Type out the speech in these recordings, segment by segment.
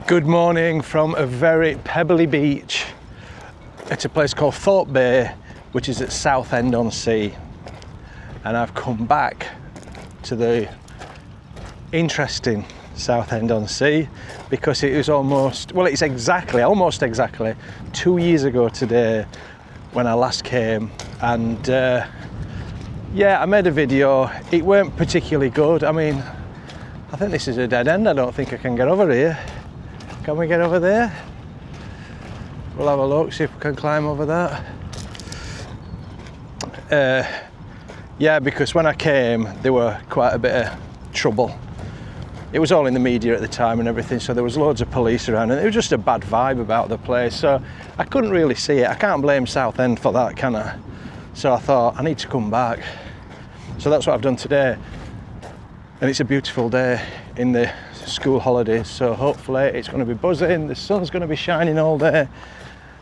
Good morning from a very pebbly beach at a place called Thorpe Bay, which is at Southend-on-Sea. And I've come back to the interesting Southend-on-Sea because it is almost 2 years ago today when I last came. And yeah, I made a video. It weren't particularly good. I mean, I think this is a dead end. I don't think I can get over here. Can we get over there? We'll have a look, see if we can climb over that. Yeah, because when I came, there were quite a bit of trouble. It was all in the media at the time and everything, so there was loads of police around, and it was just a bad vibe about the place. So I couldn't really see it. I can't blame Southend for that, can I? So I thought, I need to come back. So that's what I've done today. And it's a beautiful day in the school holidays, so hopefully it's going to be buzzing, the sun's going to be shining all day,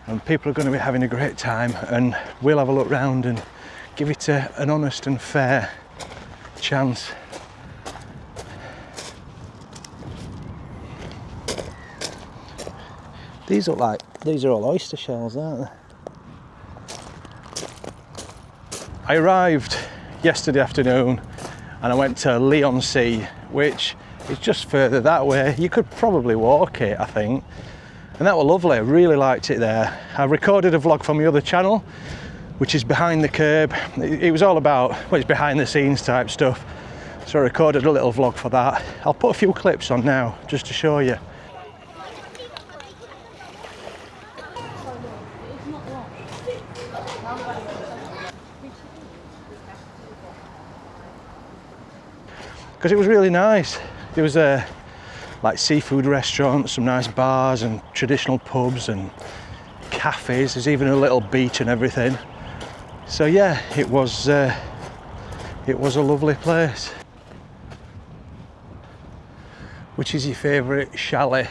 and people are going to be having a great time, and we'll have a look round and give it an honest and fair chance. These look like, these are all oyster shells, aren't they? I arrived yesterday afternoon and I went to Leigh on Sea, which is just further that way. You could probably walk it, I think. And that was lovely, I really liked it there. I recorded a vlog from the other channel, which is Behind the Curb. It was all about, well, it's behind the scenes type stuff. So I recorded a little vlog for that. I'll put a few clips on now, just to show you. Because it was really nice. There was like seafood restaurants, some nice bars and traditional pubs and cafes. There's even a little beach and everything. So yeah, it was a lovely place. Which is your favourite chalet?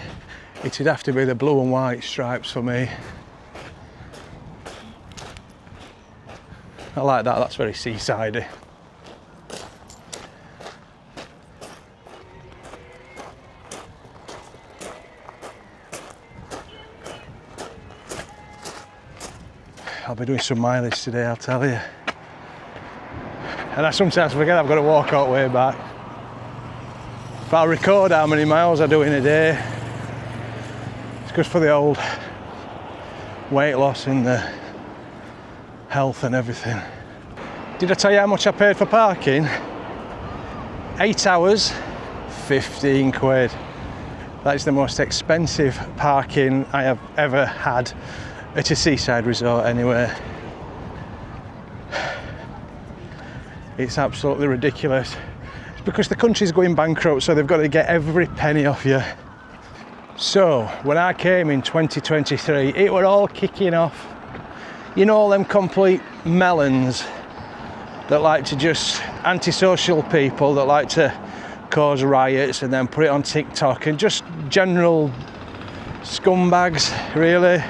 It'd have to be the blue and white stripes for me. I like that, that's very seasidey. I'll be doing some mileage today, I'll tell you. And I sometimes forget I've got to walk all the way back. If I record how many miles I do in a day, it's good for the old weight loss and the health and everything. Did I tell you how much I paid for parking? 8 hours, 15 quid. That is the most expensive parking I have ever had at a seaside resort anyway. It's absolutely ridiculous. It's because the country's going bankrupt, so they've got to get every penny off you. So when I came in 2023, it were all kicking off. You know, all them complete melons that like to just, antisocial people that like to cause riots and then put it on TikTok, and just general scumbags, really.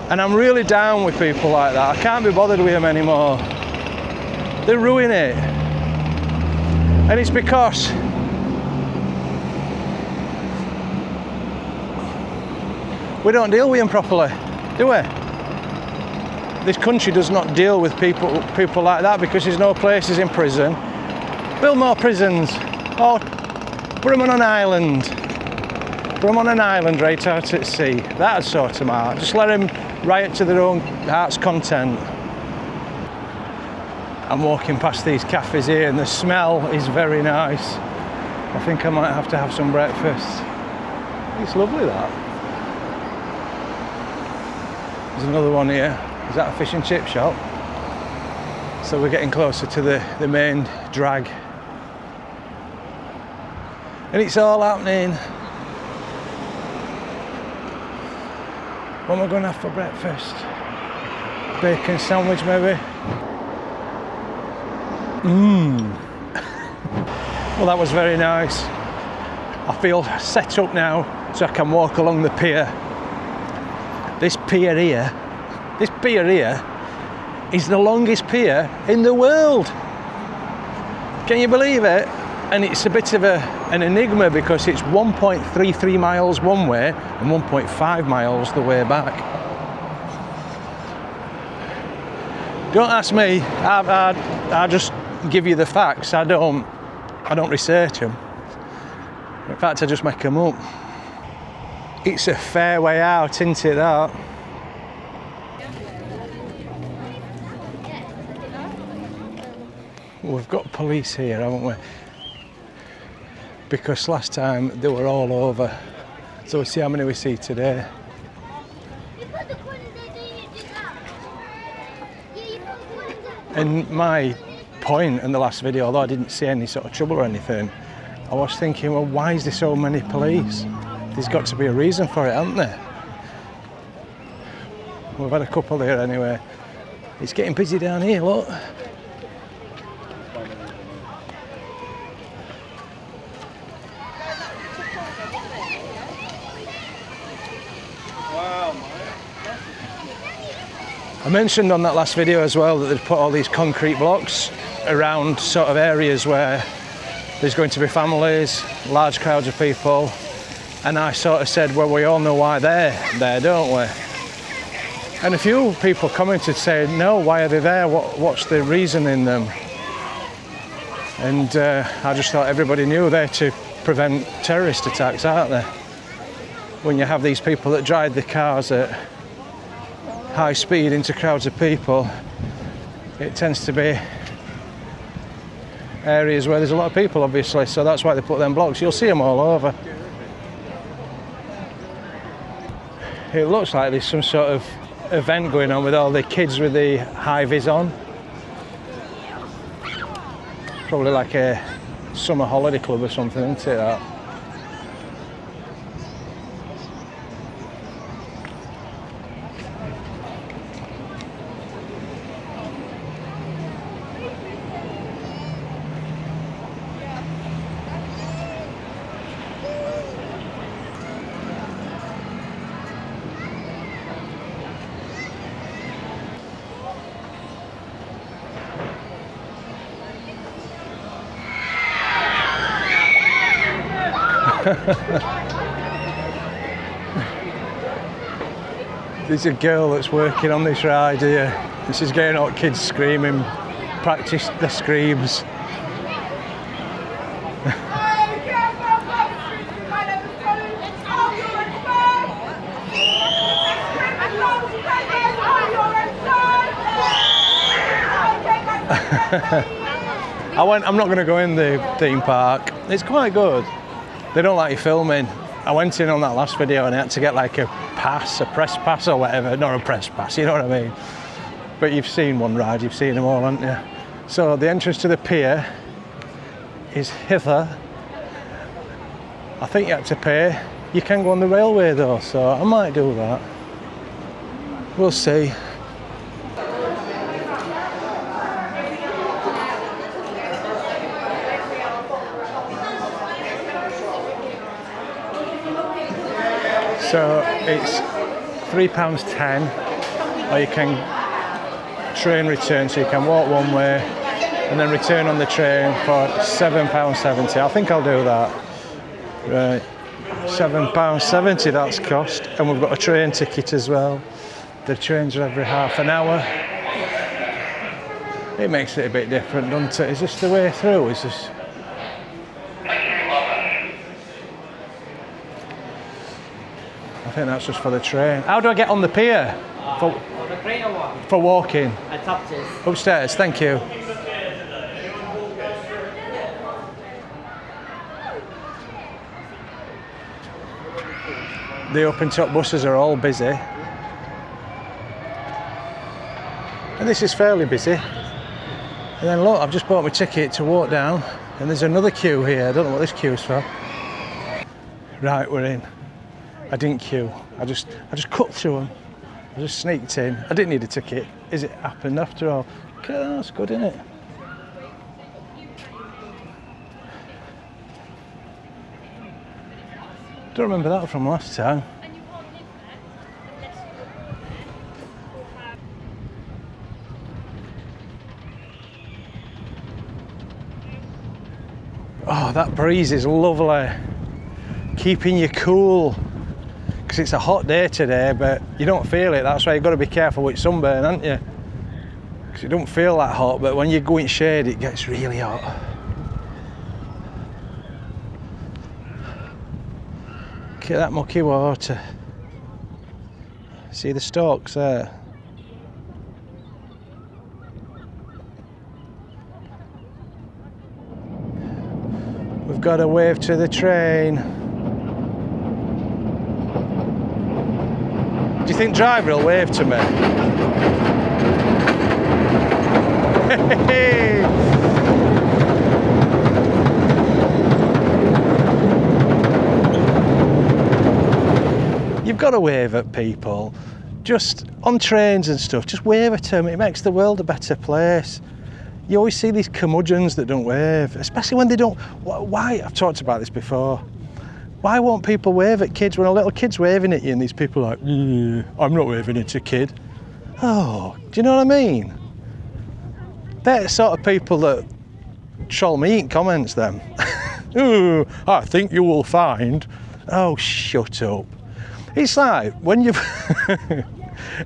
And I'm really down with people like that. I can't be bothered with them anymore. They ruin it. And it's because we don't deal with them properly, do we? This country does not deal with people like that, because there's no places in prison. Build more prisons, or put them on an island. Put them on an island right out at sea. That'd sort them out. Just let them riot to their own heart's content. I'm walking past these cafes here and the smell is very nice. I think I might have to have some breakfast. It's lovely, that. There's another one here. Is that a fish and chip shop? So we're getting closer to the main drag. And it's all happening. What am I going to have for breakfast? Bacon sandwich, maybe? Well, that was very nice. I feel set up now so I can walk along the pier. This pier here is the longest pier in the world. Can you believe it? And it's a bit of an enigma because it's 1.33 miles one way and 1.5 miles the way back. Don't ask me, I just give you the facts. I don't research them. In fact, I just make them up. It's a fair way out, isn't it, that? We've got police here, haven't we? Because last time they were all over. So we'll see how many we see today. And my point in the last video, although I didn't see any sort of trouble or anything, I was thinking, well, why is there so many police? There's got to be a reason for it, hasn't there? We've had a couple here anyway. It's getting busy down here, look. I mentioned on that last video as well that they'd put all these concrete blocks around sort of areas where there's going to be families, large crowds of people, and I sort of said, well, we all know why they're there, don't we? And a few people commented saying, no, why are they there? What's the reason in them? And I just thought everybody knew they're to prevent terrorist attacks, aren't they? When you have these people that drive the cars at high speed into crowds of people, it tends to be areas where there's a lot of people, obviously, so that's why they put them blocks. You'll see them all over. It looks like there's some sort of event going on with all the kids with the high vis on. Probably like a summer holiday club or something, isn't it, that? There's a girl that's working on this ride here, and she's getting all kids screaming, practice the screams. I'm not going to go in the theme park. It's quite good. They don't like you filming. I went in on that last video and I had to get like a pass, a press pass or whatever. Not a press pass, you know what I mean? But you've seen one ride, you've seen them all, haven't you? So the entrance to the pier is hither. I think you have to pay. You can go on the railway though, so I might do that. We'll see. So it's £3.10, or you can train return, so you can walk one way and then return on the train for £7.70. I think I'll do that. Right, £7.70 that's cost, and we've got a train ticket as well. The trains are every half an hour. It makes it a bit different, doesn't it? Is this the way through? Is this? I think that's just for the train. How do I get on the pier? For the train or what? For walking. Upstairs. Upstairs, thank you. The open top buses are all busy. And this is fairly busy. And then look, I've just bought my ticket to walk down, and there's another queue here. I don't know what this queue's for. Right, we're in. I didn't queue. I just cut through them. I just sneaked in. I didn't need a ticket. Is it happened after all? Okay, that's good, isn't it? Don't remember that from last time. Oh, Oh, that breeze is lovely. Keeping you cool. Because it's a hot day today, but you don't feel it. That's why you've got to be careful with sunburn, haven't you? Because it don't feel that hot, but when you go in shade, it gets really hot. Look at that mucky water. See the stalks there? We've got to wave to the train. Do you think driver will wave to me? You've got to wave at people. Just on trains and stuff, just wave at them. It makes the world a better place. You always see these curmudgeons that don't wave, especially when they don't. Why? I've talked about this before. Why won't people wave at kids when a little kid's waving at you and these people are like, I'm not waving at a kid. Oh, do you know what I mean? They're the sort of people that troll me in comments then. Ooh, I think you will find. Oh, shut up. It's like when you've.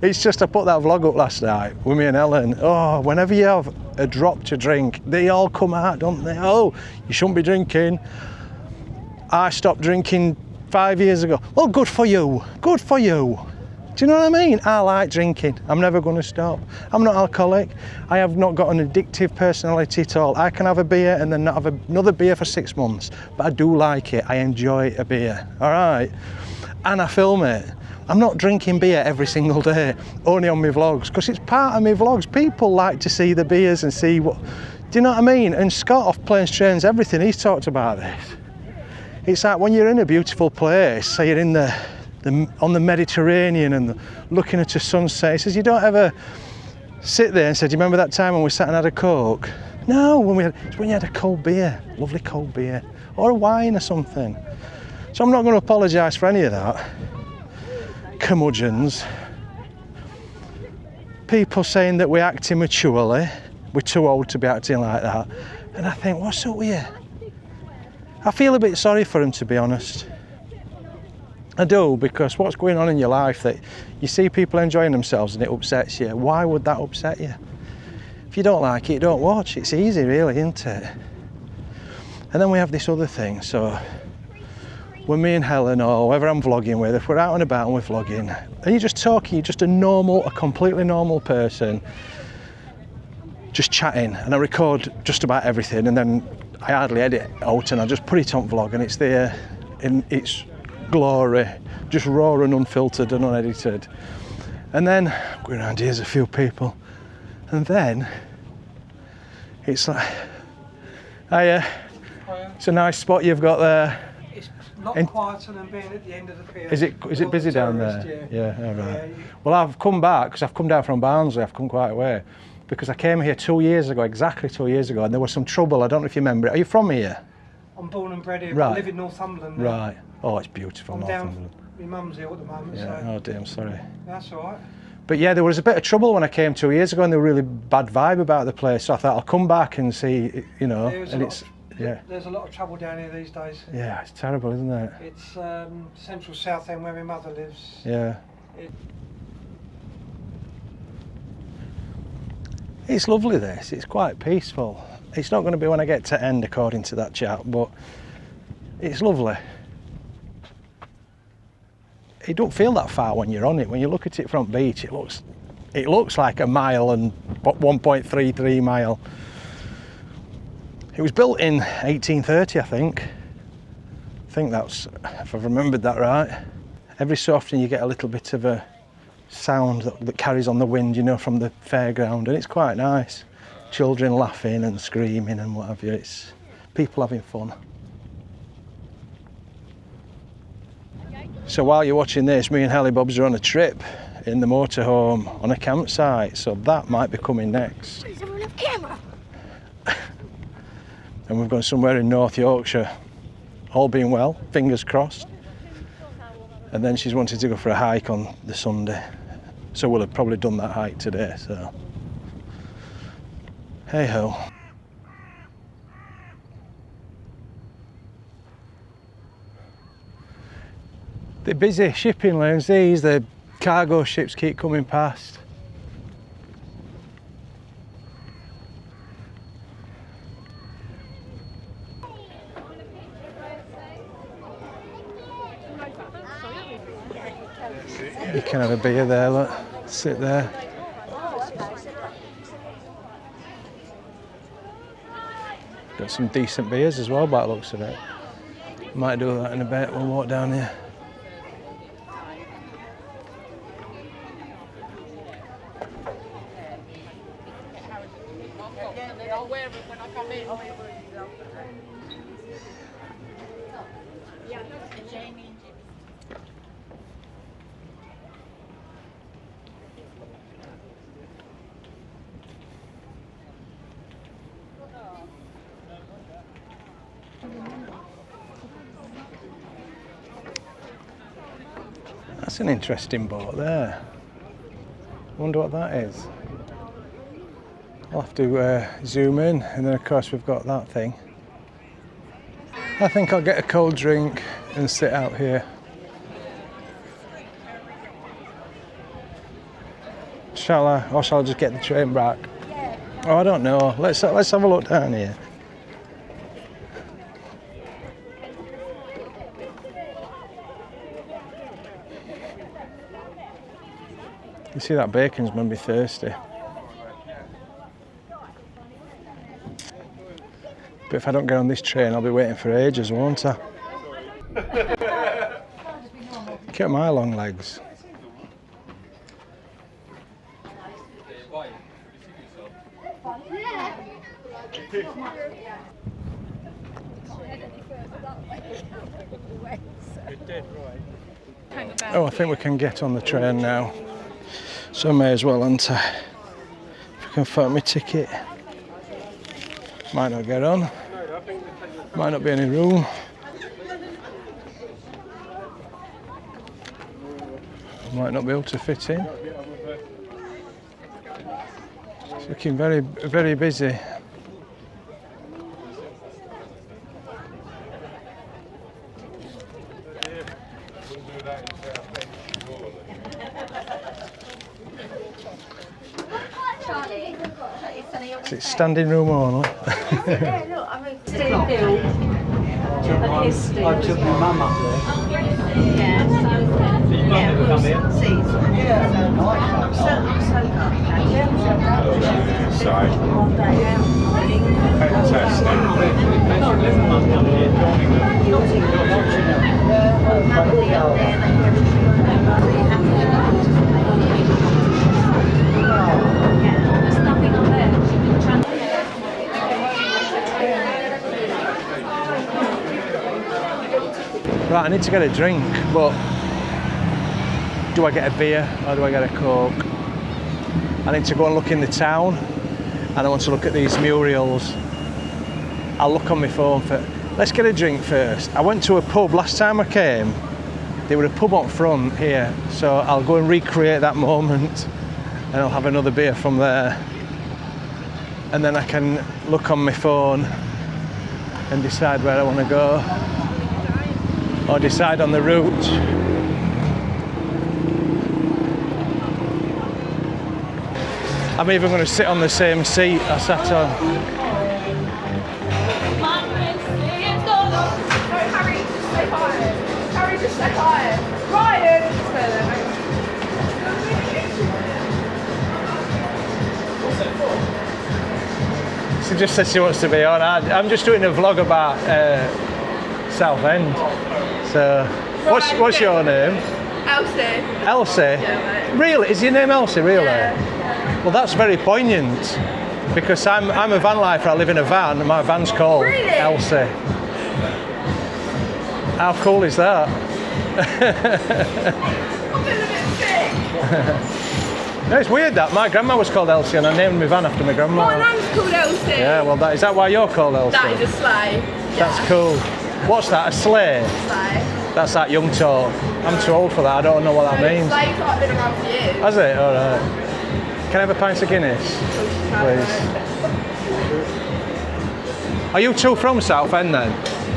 It's just I put that vlog up last night with me and Ellen. Oh, whenever you have a drop to drink, they all come out, don't they? Oh, you shouldn't be drinking. I stopped drinking 5 years ago. Well, good for you. Good for you. Do you know what I mean? I like drinking. I'm never going to stop. I'm not alcoholic. I have not got an addictive personality at all. I can have a beer and then not have another beer for 6 months. But I do like it. I enjoy a beer. All right? And I film it. I'm not drinking beer every single day, only on my vlogs, because it's part of my vlogs. People like to see the beers and see what, do you know what I mean? And Scott off Planes, Trains, Everything, he's talked about this. It's like when you're in a beautiful place, say you're in on the Mediterranean and looking at a sunset, he says you don't ever sit there and say, do you remember that time when we sat and had a Coke? No, it's when you had a cold beer, lovely cold beer, or a wine or something. So I'm not going to apologise for any of that. Curmudgeons, people saying that we act immaturely, we're too old to be acting like that, and I think, what's up with you? I feel a bit sorry for them, to be honest. I do, because what's going on in your life that you see people enjoying themselves and it upsets you. Why would that upset you? If you don't like it, don't watch. It's easy, really, isn't it? And then we have this other thing, so when me and Helen or whoever I'm vlogging with, if we're out and about and we're vlogging, and you're just talking, you're just a completely normal person, just chatting, and I record just about everything, and then I hardly edit out, and I just put it on vlog, and it's there in its glory, just raw and unfiltered and unedited. And then going around, here's a few people, and then it's like, hiya, it's a nice spot you've got there. Not quieter than being at the end of the pier. Is it busy down there? Yeah, all right. Yeah. Well, I've come back because I've come down from Barnsley. I've come quite a way because I came here 2 years ago, exactly 2 years ago, and there was some trouble. I don't know if you remember it. Are you from here? I'm born and bred here. Right. I live in Northumberland now. Right. Oh, it's beautiful. I'm Northumberland. down. My mum's ill at the moment. Yeah. So. Oh dear, I'm sorry. That's all right. But yeah, there was a bit of trouble when I came 2 years ago, and there was a really bad vibe about the place. So I thought I'll come back and see, you know, and it's. Yeah. There's a lot of trouble down here these days. Yeah, it's terrible, isn't it? It's central Southend where my mother lives. Yeah. It's lovely this, it's quite peaceful. It's not going to be when I get to end according to that chat, but it's lovely. It don't feel that far when you're on it. When you look at it from beach, it looks like a mile and 1.33 mile. It was built in 1830, I think. I think that's, if I've remembered that right. Every so often you get a little bit of a sound that carries on the wind, you know, from the fairground, and it's quite nice. Children laughing and screaming and what have you. It's people having fun. So while you're watching this, me and Helly Bobs are on a trip in the motorhome on a campsite, so that might be coming next. Is everyone off camera? And we've gone somewhere in North Yorkshire, all being well, fingers crossed. And then she's wanted to go for a hike on the Sunday. So we'll have probably done that hike today, so. Hey ho. They're busy shipping lanes, these, the cargo ships keep coming past. You can have a beer there, look, sit there. Got some decent beers as well by the looks of it. Might do that in a bit, we'll walk down here. That's an interesting boat there. Wonder what that is. I'll have to zoom in, and then of course we've got that thing. I think I'll get a cold drink and sit out here. Shall I? Or shall I just get the train back? Oh, I don't know. Let's have a look down here. You see that bacon's made me thirsty. But if I don't get on this train, I'll be waiting for ages, won't I? Look at my long legs. Oh, I think we can get on the train now. So I may as well enter. If I can find my ticket. Might not get on. Might not be any room. Might not be able to fit in. It's looking very, very busy. It's standing room only. Yeah, look, I mean, still and his still. I took my mum up there. Yeah, so yeah, we'll see. I'm so there's nothing on there. Right, I need to get a drink, but do I get a beer or do I get a Coke? I need to go and look in the town, and I want to look at these murals. I'll look on my phone for... Let's get a drink first. I went to a pub last time I came. There was a pub up front here, so I'll go and recreate that moment, and I'll have another beer from there. And then I can look on my phone and decide where I want to go, or decide on the route. I'm even going to sit on the same seat I sat on. Harry, just stay quiet. Harry, just stay quiet. Ryan! She just said she wants to be on. I'm just doing a vlog about Southend. So, what's your name? Elsie. Elsie? Yeah, mate. Really? Is your name Elsie, really? Yeah. Well, that's very poignant, because I'm a van lifer, I live in a van, and my van's called Really? Elsie. How cool is that? I'm feeling a bit sick. No, it's weird that. My grandma was called Elsie, and I named my van after my grandma. My name's called Elsie. Yeah, well, is that why you're called Elsie? That is a sleigh. That's cool. What's that, a sleigh? Sleigh. That's that young talk. I'm too old for that, I don't know what that means. Sleigh's like been around for years. Has it? All right. Can I have a pint of Guinness, please? Are you two from Southend then?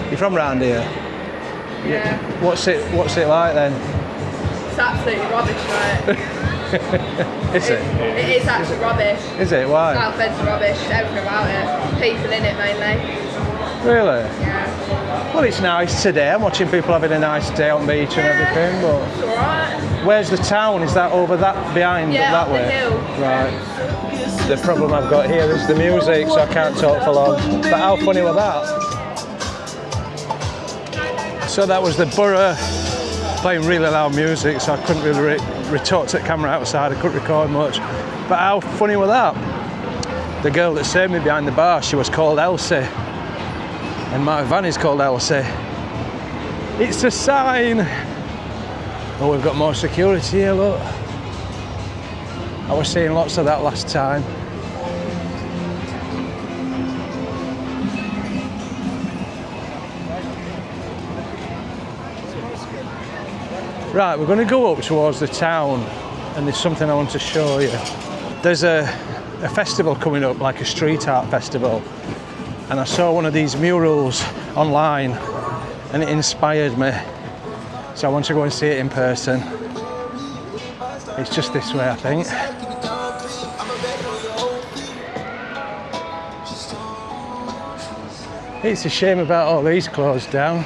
You're from round here? Yeah. What's it like then? It's absolutely rubbish, right? Is it? It is actually rubbish. Is it? Why? Southend's rubbish, everything about it. People in it mainly. Really? Yeah. Well, it's nice today. I'm watching people having a nice day on beach and everything, but... It's alright. Where's the town? Is that over that behind Yeah, that up the way? hill. Right. The problem I've got here is the music, so I can't talk for long. But how funny was that? So that was the borough playing really loud music, so I couldn't really retort to the camera outside. I couldn't record much. But how funny was that? The girl that saved me behind the bar, she was called Elsie, and my van is called Elsie. It's a sign. Oh, we've got more security here, look. I was seeing lots of that last time. Right, we're going to go up towards the town, and there's something I want to show you. There's a festival coming up, like a street art festival, and I saw one of these murals online and it inspired me. So I want to go and see it in person. It's just this way, I think. It's a shame about all these closed down.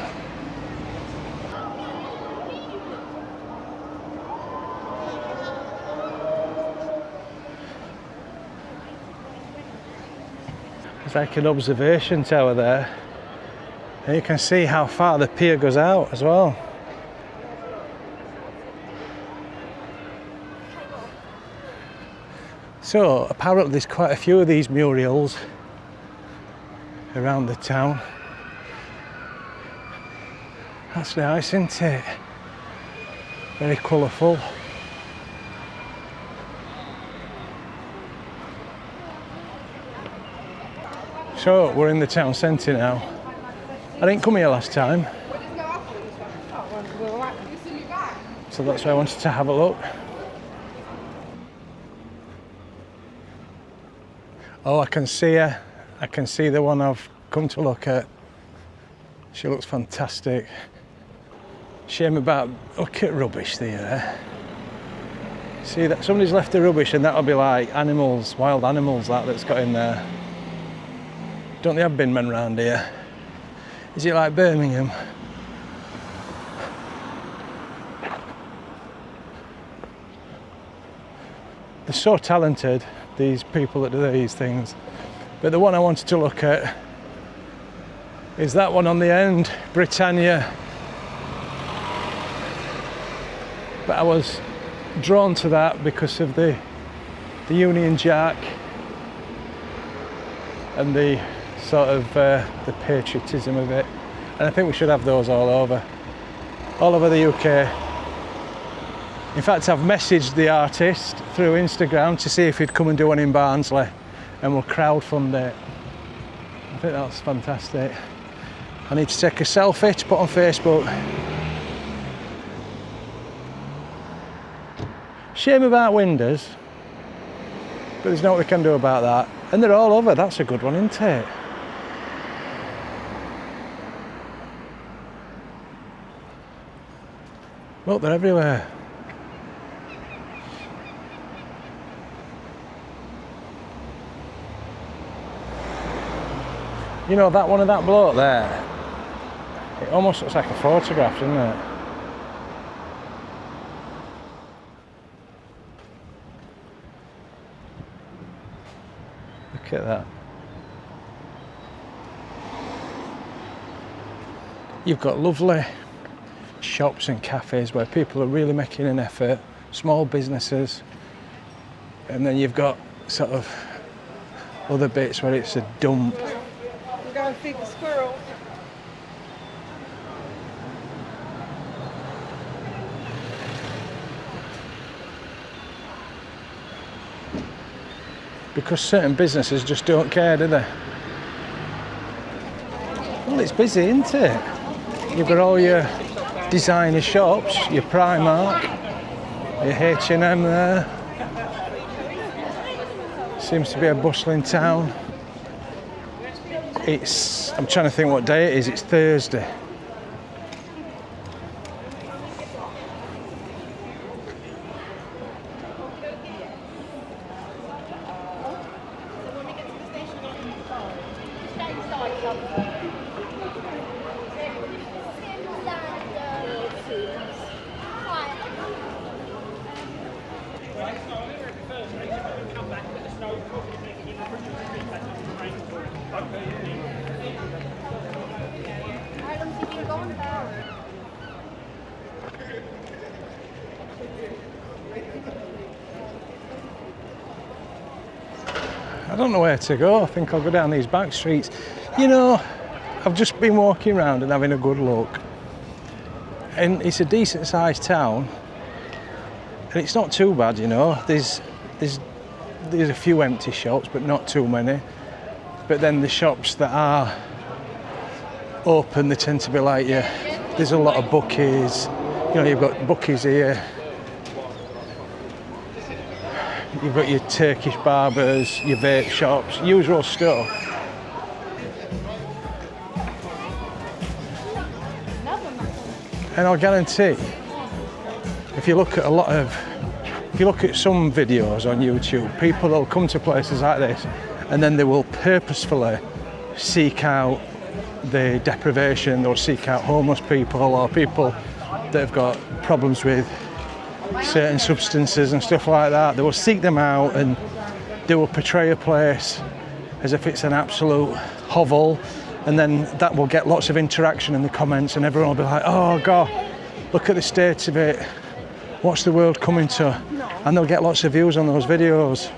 It's like an observation tower there. And you can see how far the pier goes out as well. So apparently there's quite a few of these murals around the town. That's nice, isn't it? Very colourful. So we're in the town centre now. I didn't come here last time, so that's why I wanted to have a look. Oh, I can see her. I can see the one I've come to look at. She looks fantastic. Shame about, look at rubbish there. See that somebody's left the rubbish, and that'll be like animals, wild animals that's got in there. Don't they have bin men round here? Is it like Birmingham? They're so talented, these people that do these things. But the one I wanted to look at is that one on the end, Britannia. But I was drawn to that because of the Union Jack and the sort of the patriotism of it. And I think we should have those all over the UK. In fact, I've messaged the artist through Instagram to see if he'd come and do one in Barnsley, and we'll crowdfund it. I think that's fantastic. I need to take a selfie to put on Facebook. Shame about windows, but there's nothing we can do about that. And they're all over. That's a good one, isn't it? Look, they're everywhere. You know, that one of that bloke there, it almost looks like a photograph, doesn't it? Look at that. You've got lovely shops and cafes where people are really making an effort, small businesses, and then you've got sort of other bits where it's a dump. We're going to feed the squirrel. Because certain businesses just don't care, do they? Well, it's busy, isn't it? You've got all your designer shops, your Primark, your H&M there. Seems to be a bustling town. I'm trying to think what day it is, it's Thursday. don't know where to go. I think I'll go down these back streets. You know, I've just been walking around and having a good look. And it's a decent sized town. And it's not too bad, you know. There's a few empty shops, but not too many. But then the shops that are open, they tend to be like, there's a lot of bookies. You know, you've got bookies here. You've got your Turkish barbers, your vape shops, usual stuff. And I'll guarantee, if you look at some videos on YouTube, people will come to places like this and then they will purposefully seek out the deprivation, or seek out homeless people or people that have got problems with certain substances and stuff like that. They will seek them out and they will portray a place as if it's an absolute hovel, and then that will get lots of interaction in the comments and everyone will be like, oh God, look at the state of it, what's the world coming to? And they'll get lots of views on those videos.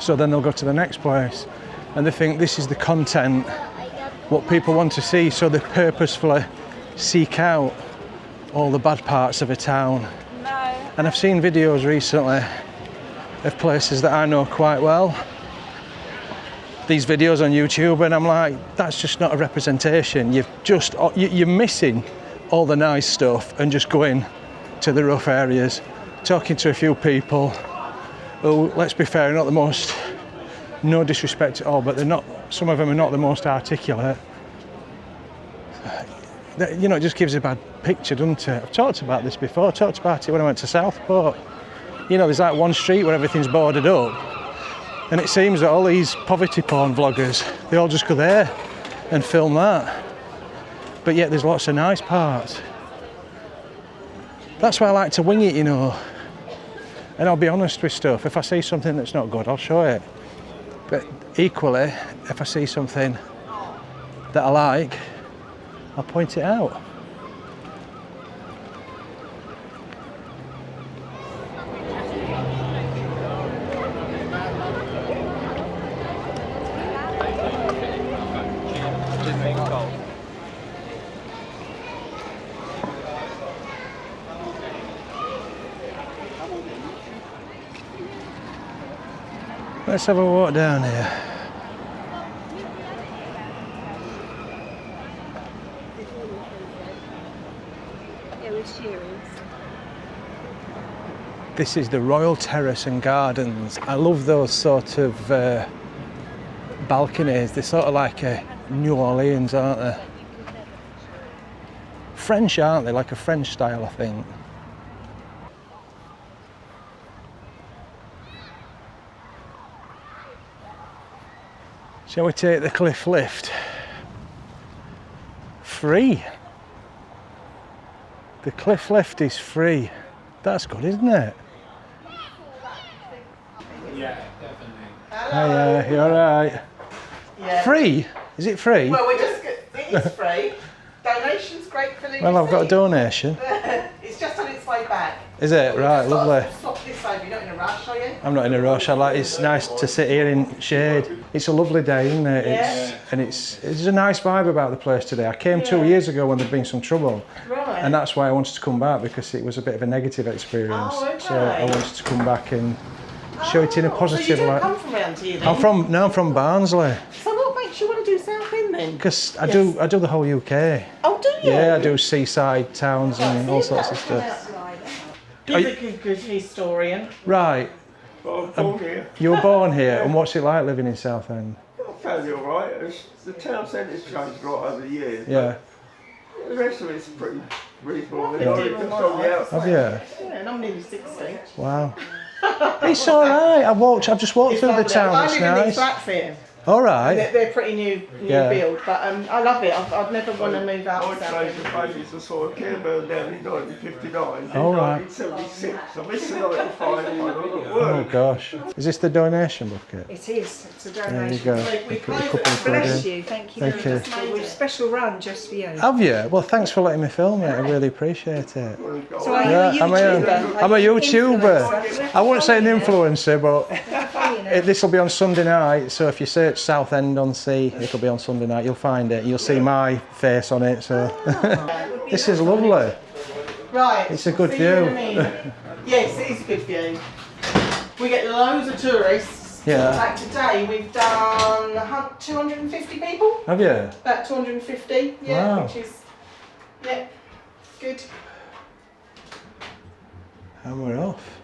So then they'll go to the next place and they think this is the content, what people want to see, so they purposefully seek out all the bad parts of a town. And I've seen videos recently of places that I know quite well, these videos on YouTube, and I'm like, that's just not a representation. You're missing all the nice stuff and just going to the rough areas, talking to a few people who, let's be fair, are not the most, no disrespect at all, but they're not, some of them are not the most articulate. You know, it just gives a bad picture, doesn't it? I've talked about this before. I talked about it when I went to Southport. You know, there's like one street where everything's boarded up, and it seems that all these poverty porn vloggers, they all just go there and film that. But yet there's lots of nice parts. That's why I like to wing it, you know. And I'll be honest with stuff. If I see something that's not good, I'll show it. But equally, if I see something that I like, I'll point it out. Let's have a walk down here. This is the Royal Terrace and Gardens. I love those sort of balconies. They're sort of like a New Orleans, aren't they? French, aren't they? Like a French style, I think. Shall we take the cliff lift? Free. The cliff lift is free. That's good, isn't it? Yeah, definitely. Hiya, you alright? Yeah. Free? Is it free? Well, it is free. Donations gratefully Well, I've got a received. donation. It's just on its way back. Is it? Right, lovely. Stop this over. You're not in a rush, are you? I'm not in a rush. It's nice to sit here in shade. It's a lovely day, isn't it? Yeah. There's a nice vibe about the place today. I came 2 years ago when there'd been some trouble. Right. And that's why I wanted to come back, because it was a bit of a negative experience. Oh, okay. So I wanted to come back and show it in a positive so you don't light. come from around here then? I'm from Barnsley. So what makes you want to do Southend then? Because I do the whole UK. Oh, do you? Yeah, I do seaside towns and all sorts of stuff. He's a good historian. Right. Well, I'm born here. You were born here, and what's it like living in Southend? I found it alright. The town centre's changed a lot over the years. Yeah. But the rest of it's pretty reasonable. I've been doing my life. Have you? Yeah, and I'm nearly 60. Wow. It's all right. I've just walked through the lovely. town. I It's live in these nice. flats here. All right. They're pretty new Yeah. build, but I love it. I'd never want to move out My of trade Southend. of babies, I saw a care burned down in 1959. All In right. 1976. I missed the 95 one. I'm at Oh work. gosh. Is this the donation bucket? It is. It's a There you donation. go. We Put a close couple it. of quid Bless in. you. Thank you. Thank you. It was a special run just for you. Have you? Well, thanks for letting me film it. I really appreciate it. So are you Yeah, a YouTuber? I'm a YouTuber. I wouldn't say an influencer, but This will be on Sunday night, so if you search Southend-on-Sea, it'll be on Sunday night. You'll find it. You'll see my face on it. So this is lovely. Right. It's a good see view. you in a minute. Yes, it is a good view. We get loads of tourists. Yeah. Like today, we've done 250 people. Have you? About 250. Yeah, Wow. which is good. And we're off.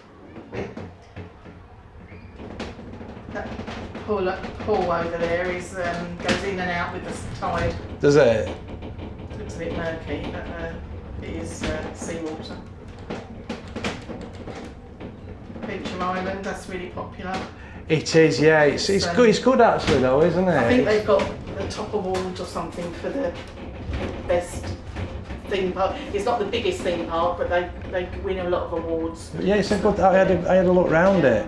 That pool over there is goes in and out with the tide. Does it? Looks a bit murky, but it is seawater. Beecham Island, that's really popular. It is, yeah. It's good. It's good actually, though, isn't it? I think they've got the top award or something for the best theme park. It's not the biggest theme park, but they win a lot of awards. Yeah, it's a good. I had a look round it.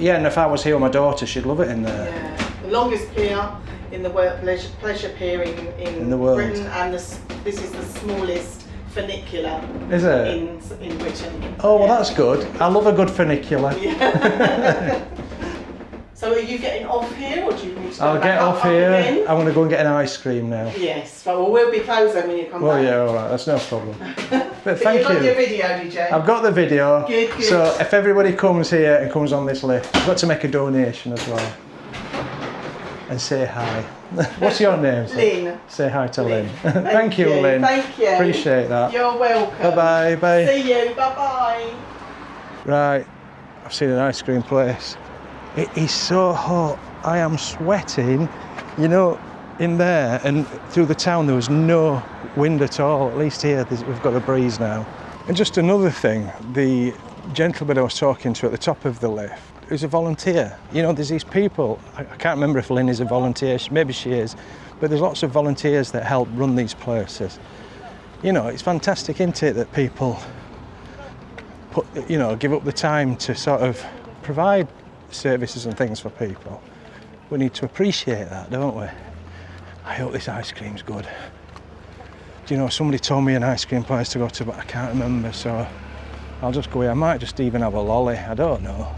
Yeah, and if I was here with my daughter, she'd love it in there. Yeah, the longest pier in the world, pleasure pier in the world. Britain, and this is the smallest funicular Is it? in Britain. Oh, well, that's good. I love a good funicular. Yeah. So are you getting off here, or do you need to go I'll back get up off here. again? I'm going to go and get an ice cream now. Yes, well, we'll be closed then when you come Well, back. yeah, all right. That's no problem. But But thank you got your you. video, did you? I've got the video. Good, good. So if everybody comes here and comes on this lift, I've got to make a donation as well. And say hi. What's your name? Sir? Lynn. Say hi to Lynn. Lynn. Thank you, Lynn. Thank you. Appreciate that. You're welcome. Bye-bye. Bye. See you. Bye-bye. Right, I've seen an ice cream place. It is so hot. I am sweating, you know, in there, and through the town there was no wind at all. At least here we've got a breeze now. And just another thing, the gentleman I was talking to at the top of the lift is a volunteer. You know, there's these people, I can't remember if Lynn is a volunteer, maybe she is, but there's lots of volunteers that help run these places. You know, it's fantastic, isn't it, that people give up the time to sort of provide services and things for people. We need to appreciate that, don't we? I hope this ice cream's good. Do you know, somebody told me an ice cream place to go to, but I can't remember, so I'll just go here. I might just even have a lolly, I don't know.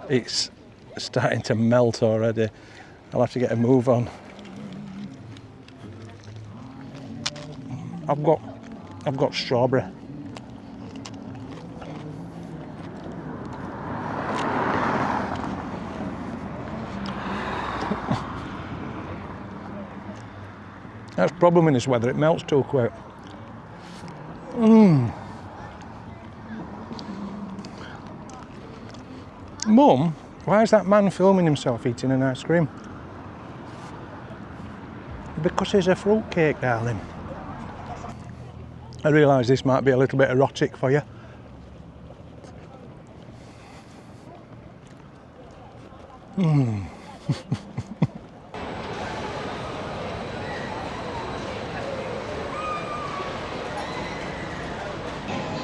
It's starting to melt already. I'll have to get a move on. I've got strawberry. That's the problem in this weather, it melts too quick. Mum, why is that man filming himself eating an ice cream? Because it's a fruitcake, darling. I realise this might be a little bit erotic for you.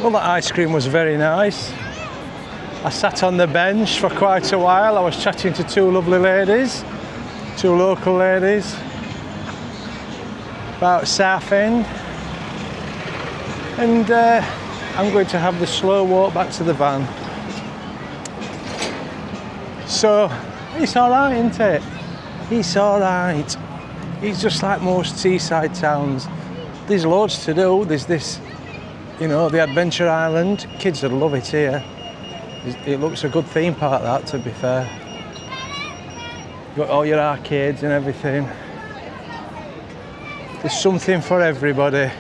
Well, that ice cream was very nice. I sat on the bench for quite a while. I was chatting to two lovely ladies, two local ladies, about Southend. And I'm going to have the slow walk back to the van. So, it's all right, isn't it? It's all right. It's just like most seaside towns. There's loads to do. There's this, you know, the Adventure Island. Kids would love it here. It looks a good theme park, that, to be fair. You've got all your arcades and everything. There's something for everybody.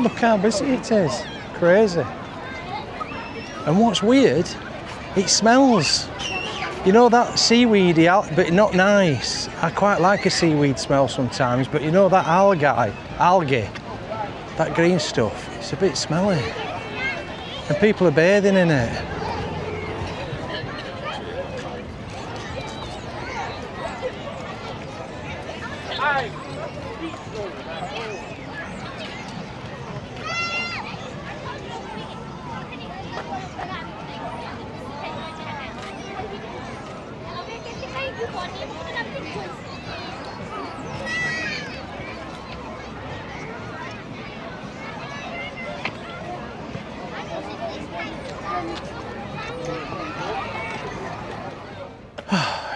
Look how busy it is. Crazy. And what's weird, it smells. You know, that seaweedy, but not nice. I quite like a seaweed smell sometimes, but you know that algae, that green stuff, it's a bit smelly. And people are bathing in it.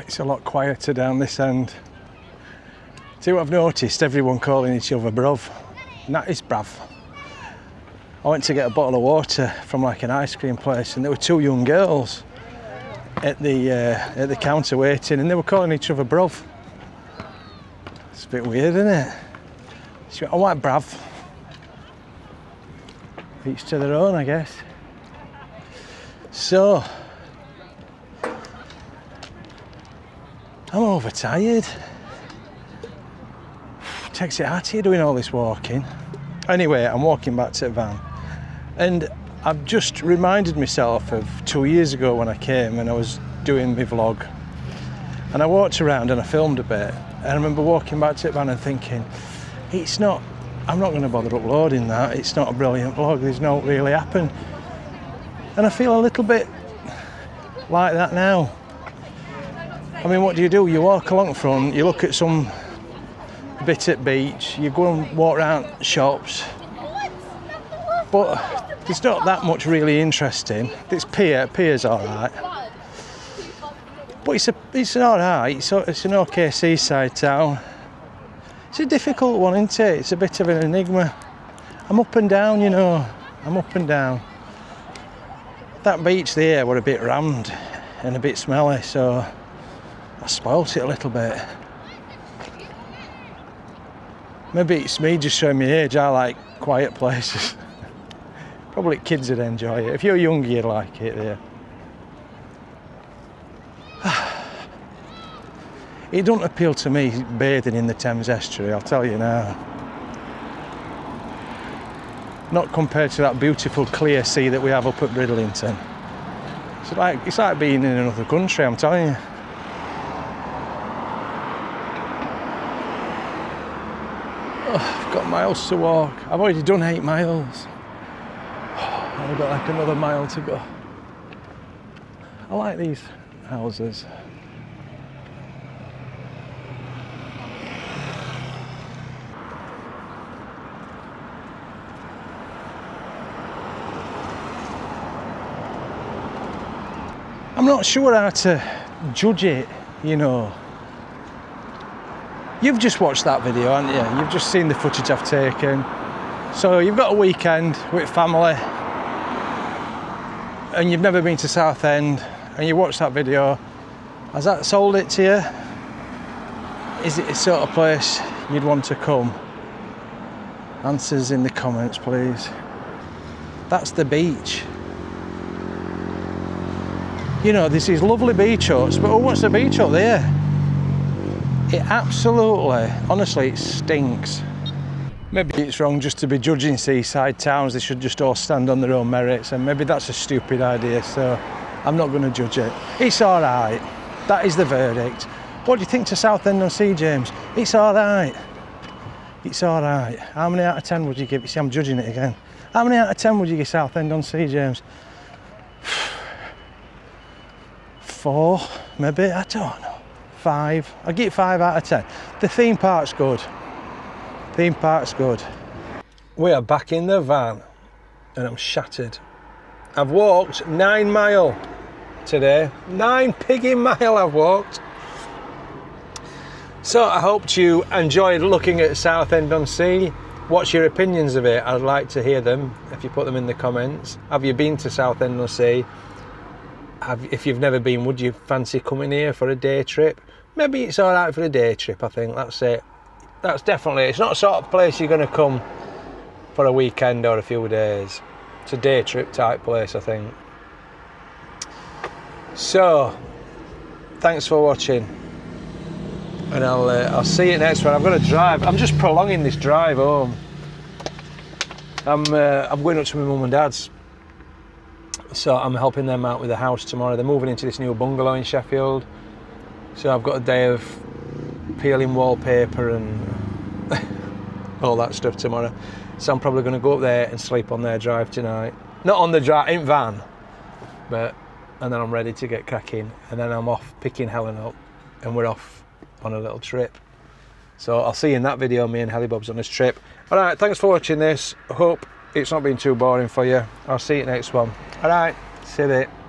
It's a lot quieter down this end. See what I've noticed? Everyone calling each other bruv. And that is brav. I went to get a bottle of water from like an ice cream place, and there were two young girls at the counter waiting, and they were calling each other bruv. It's a bit weird, isn't it? She went, I like brav. Each to their own, I guess. So, I'm overtired. Takes it out of you doing all this walking. Anyway, I'm walking back to the van, and I've just reminded myself of 2 years ago when I came and I was doing my vlog, and I walked around and I filmed a bit, and I remember walking back to the van and thinking, I'm not going to bother uploading that, it's not a brilliant vlog, there's no really happened. And I feel a little bit like that now. I mean, what do? You walk along front, you look at some bit at beach, you go and walk around shops, but there's not that much really interesting. This pier's alright, but it's alright, it's an okay seaside town. It's a difficult one, isn't it? It's a bit of an enigma. I'm up and down, you know, I'm up and down. That beach there were a bit rammed and a bit smelly, so I spoilt it a little bit. Maybe it's me just showing my age, I like quiet places. Probably kids would enjoy it. If you're younger, you'd like it there. It don't appeal to me bathing in the Thames estuary, I'll tell you now. Not compared to that beautiful clear sea that we have up at Bridlington. It's like being in another country, I'm telling you. Oh, I've got miles to walk. I've already done 8 miles. I've got like another mile to go. I like these houses. I'm not sure how to judge it, you know. You've just watched that video, haven't you? You've just seen the footage I've taken. So you've got a weekend with family and you've never been to Southend and you watched that video. Has that sold it to you? Is it the sort of place you'd want to come? Answers in the comments, please. That's the beach. You know, there's these lovely beach huts, but what's the beach hut there? It absolutely, honestly, it stinks. Maybe it's wrong just to be judging seaside towns, they should just all stand on their own merits, and maybe that's a stupid idea, so I'm not going to judge it. It's alright, that is the verdict. What do you think to Southend-on-Sea, James? It's alright. It's alright. How many out of 10 would you give? You see, I'm judging it again. How many out of 10 would you give Southend-on-Sea, James? 4, maybe, I don't know. 5, I'll give it 5 out of 10. The theme park's good. Theme park's good. We are back in the van and I'm shattered. I've walked 9 mile today. 9 pigging mile I've walked. So I hope you enjoyed looking at Southend-on-Sea. What's your opinions of it? I'd like to hear them if you put them in the comments. Have you been to Southend-on-Sea? If you've never been, would you fancy coming here for a day trip? Maybe it's all right for a day trip, I think. That's it. That's definitely, it's not a sort of place you're going to come for a weekend or a few days. It's a day trip type place, I think. So, thanks for watching. And I'll see you next one. I'm going to drive. I'm just prolonging this drive home. I'm going up to my mum and dad's. So I'm helping them out with the house tomorrow. They're moving into this new bungalow in Sheffield. So I've got a day of peeling wallpaper and all that stuff tomorrow. So I'm probably going to go up there and sleep on their drive tonight. Not on the drive, in van, but, and then I'm ready to get cracking. And then I'm off picking Helen up and we're off on a little trip. So I'll see you in that video, me and Helly Bob's on this trip. All right, thanks for watching this. I hope it's not been too boring for you. I'll see you next one. All right, see you there.